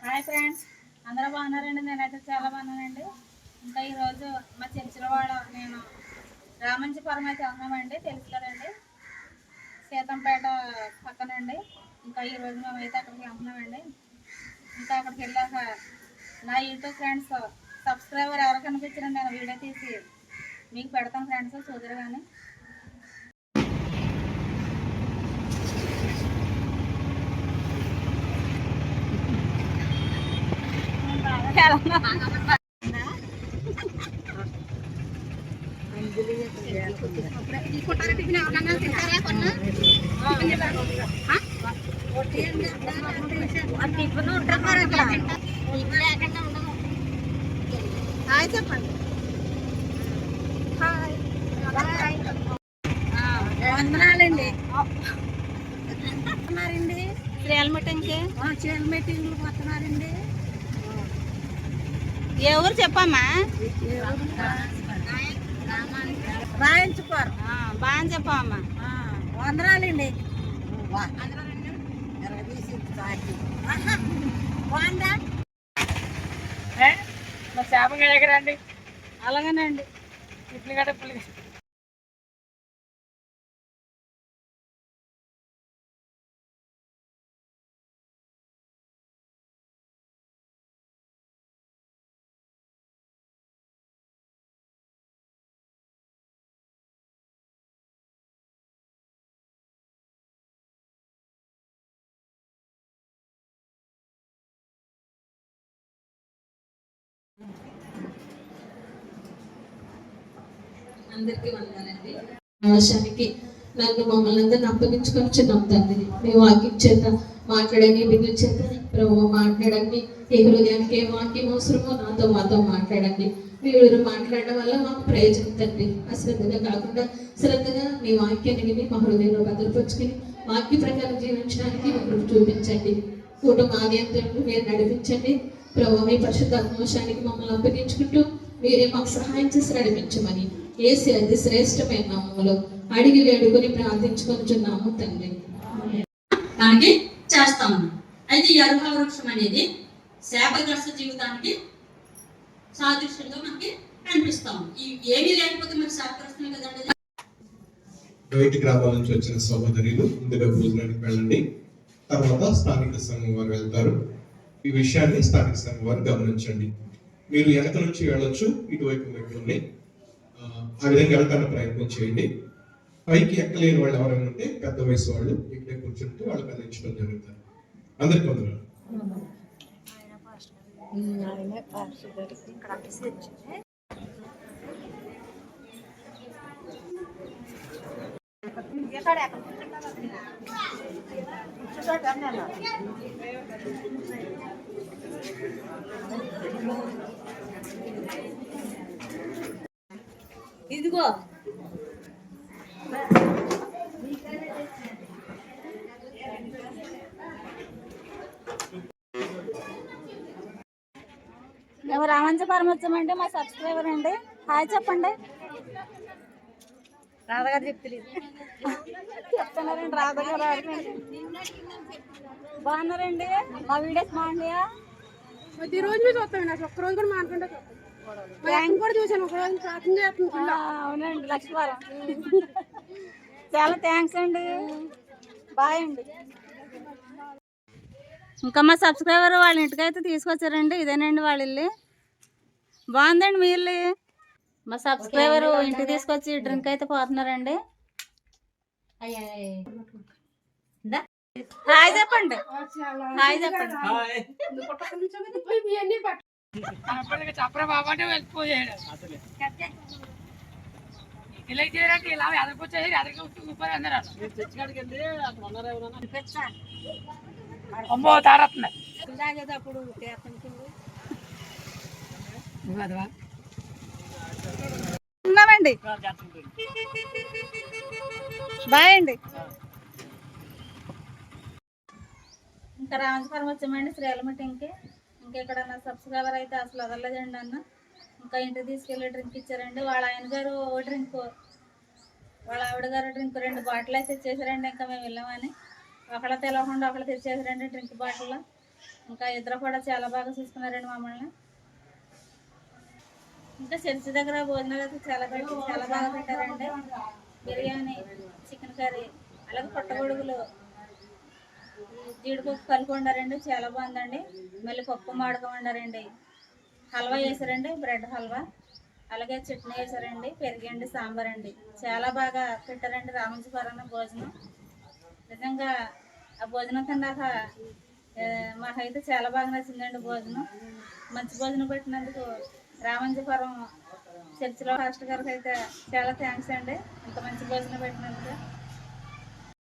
Hi friends, అందరూ బాగున్నారండి? నేనైతే చాలా బాగున్నానండి. ఇంకా ఈరోజు మా చర్చిలవాడ నేను రామంచిపురం అయితే ఉన్నామండి, తెలుసు కదండి, సీతంపేట పక్కనండి. ఇంకా ఈరోజు మేమైతే అక్కడికి వెళ్తున్నామండి. ఇంకా అక్కడికి వెళ్ళాక నా యూట్యూబ్ ఫ్రెండ్స్ సబ్స్క్రైబర్ ఎవరు కనిపించారని నేను వీడియో తీసి మీకు పెడతాం ఫ్రెండ్స్, చూద్దరు కానీ. హాయ్ చెప్పండి. హాయ్ వందనాలండి. వస్తున్నారండి రియల్ మీటింగ్కి, చీరల మీటింగ్లు వస్తున్నారండి. ఏ ఊరు చెప్పమ్మా? రాయించుకోరు. బాగా చెప్పమ్మా. వందనాలండి. శాపంగా ఎగరండి. అలాగేనండి. ఇడ్లీ గట్ట పుల్లి అందరికీ వందనాలండి. అవసరానికి నన్ను మమ్మల్ని అందరిని అప్పగించుకొని చిన్నాం తండ్రి. మీ వాక్యం చేత మాట్లాడని బిడ్డల చేత ప్రభు మాట్లాడండి. ఏ హృదయానికి ఏ వాక్యం అవసరమో మాతో మాట్లాడండి. మీరు మాట్లాడడం వల్ల మాకు ప్రయోజనం తండ్రి. అశ్రద్ధగా కాకుండా శ్రద్ధగా మీ వాక్యాన్ని విని మా హృదయంలో భద్రపరుచుకుని వాక్య ప్రకారం జీవించడానికి మీరు చూపించండి. కుటుంబ ఆలయంతో మీరు నడిపించండి ప్రభు. మీ పరిశుద్ధాత్మోషానికి మమ్మల్ని అప్పగించుకుంటూ మీరే మాకు సహాయం చేసి నడిపించమని యేసు అతి శ్రేష్టమైన నామములో అడిగి వేడుకొని ప్రార్థించుకొనిచున్నాము తండ్రి. దానికి చేస్తాము. అయితే ఈ అరుహ వృక్షం అనేది శాపగ్రస్త జీవితానికి సాదృశ్యంగా మనకి కనిపిస్తాము. ఏమీ లేకపోతే మరి శాపగ్రస్తమే కదండి. బయటి గ్రామాల నుంచి వచ్చిన సహోదరులు ముందుగా భోజనానికి వెళ్ళండి. తర్వాత స్థానిక సంఘం వారు వెళ్తారు. ఈ విషయాన్ని స్థానిక సంఘం వారు గమనించండి. మీరు వెనక నుంచి వెళ్ళొచ్చు, ఇటువైపు మెట్లుంది, ఆ విధంగా వెళ్ళటానికి ప్రయత్నం చేయండి. పైకి ఎక్కలేని వాళ్ళు ఎవరైనా ఉంటే పెద్ద వయసు వాళ్ళు ఇక్కడే కూర్చుంటే వాళ్ళకి అందించడం జరుగుతుంది. అందరికి వందనాలు. ఇదిగో మేము రామంచపురం వచ్చామండి. మా సబ్స్క్రైబర్ అండి. హాయ్ చెప్పండి. రాధగారు చెప్తున్నారండి. రాధగారు బాగున్నారండి. మా వీడియోస్ బాగున్నాయా? ప్రతిరోజు మీరు చూస్తామండి. అసలు ఒక్కరోజు కూడా మాట్లాడుకుంటే కూడా చూసాను. ఒకరోజు ప్రార్థన చేస్తున్నాను. అవునండి, లక్ష్మీవారం. చాలా థ్యాంక్స్ అండి. బాయ్ అండి. ఇంకా మా సబ్స్క్రైబర్ వాళ్ళ ఇంటికైతే తీసుకొచ్చారండి. ఇదేనండి వాళ్ళ ఇల్లు. బాగుందండి మీ ఇల్లు. మా సబ్స్క్రైబర్ ఇంటికి తీసుకొచ్చి డ్రింక్ అయితే పోతున్నారండి. హాయ్ చెప్పండి. హాయ్ చెప్పండి. చెప్పరా బాబా అంటే వెళ్ళిపోయాడు. ఇలా చేయాలంటే ఇలా ఎదరికొచ్చేసి ఎదరికి కూర్చొని అందరూ అమ్మో తారత్తున్నాయి. ఉన్నామండి. బాయ్ అండి. ఇంకా రామంచపురం వచ్చామండి శ్రీల మీటింగ్కి. ఇంకా ఇక్కడ నా సబ్స్క్రైబర్ అయితే అసలు వదలలేదండి అన్న. ఇంకా ఇంటికి తీసుకెళ్ళి డ్రింక్ ఇచ్చారండి. వాళ్ళ ఆయన గారు డ్రింక్, వాళ్ళ ఆవిడ గారు డ్రింక్ 2 బాటిల్ అయితే తెచ్చేసారండి. ఇంకా మేము వెళ్ళామని ఒకళ్ళ తెలవకుండా ఒకళ్ళు తెచ్చేసారండి డ్రింక్ బాటిల్. ఇంకా ఇద్దరు కూడా చాలా బాగా చూసుకున్నారండి మమ్మల్ని. ఇంకా చర్చి దగ్గర భోజనాలు అయితే చాలా బాగా పెట్టారండి. బిర్యానీ, చికెన్ కర్రీ, అలాగే పుట్టగొడుగులు, జీడిపప్పు కలిపి వండారండి, చాలా బాగుందండి. మళ్ళీ పప్పు మాడకం వండారండి, హల్వా వేసారండి, బ్రెడ్ హల్వా, అలాగే చట్నీ వేసారండి, పెరిగండి, సాంబార్ అండి. చాలా బాగా పెట్టారండి రామంజపురం భోజనం. నిజంగా ఆ భోజనం తిన్నాక మాకైతే చాలా బాగా నచ్చిందండి భోజనం. మంచి భోజనం పెట్టినందుకు రామంజపురం చర్చిలో పాస్టర్ గారికి అయితే చాలా థ్యాంక్స్ అండి, ఇంత మంచి భోజనం పెట్టినందుకు.